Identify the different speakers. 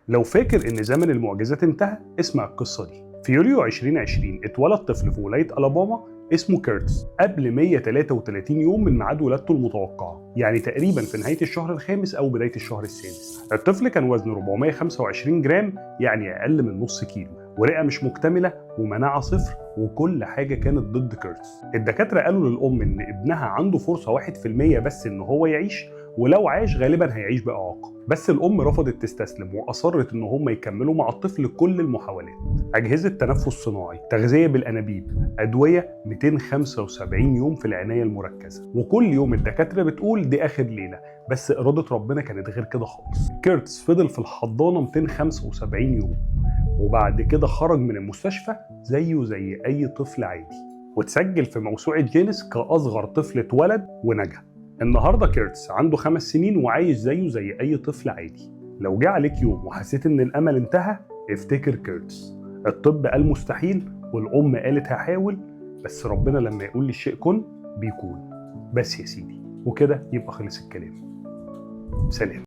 Speaker 1: لو فاكر إن زمن المعجزات انتهى، اسمع القصة دي. في يوليو 2020 اتولد طفل في ولاية ألاباما اسمه كيرتس قبل 133 يوم من ميعاد ولادته المتوقعة، يعني تقريبا في نهاية الشهر الخامس أو بداية الشهر السادس. الطفل كان وزنه 425 جرام، يعني أقل من نص كيلو، ورئة مش مكتملة ومناعة صفر، وكل حاجة كانت ضد كيرتس. الدكاترة قالوا للأم إن ابنها عنده فرصة 1% بس إن هو يعيش، ولو عاش غالبا هيعيش بإعاقة. بس الأم رفضت تستسلم وأصرت إن هم يكملوا مع الطفل كل المحاولات. أجهزة تنفس صناعي، تغذية بالأنابيب، أدوية، 275 يوم في العناية المركزة. وكل يوم الدكاترة بتقول دي آخر ليلة، بس إرادة ربنا كانت غير كده خالص. كيرتس فضل في الحضانة 275 يوم، وبعد كده خرج من المستشفى زيه زي أي طفل عادي، وتسجل في موسوعة جينيس كأصغر طفل اتولد ونجا. النهارده كيرتس عنده 5 سنين وعايش زيه زي أي طفل عادي. لو جه عليك يوم وحسيت إن الأمل انتهى، افتكر كيرتس. الطب قال مستحيل والأم قالت هحاول، بس ربنا لما يقول لي الشيء كن بيكون. بس يا سيدي، وكده يبقى خلص الكلام. سلام.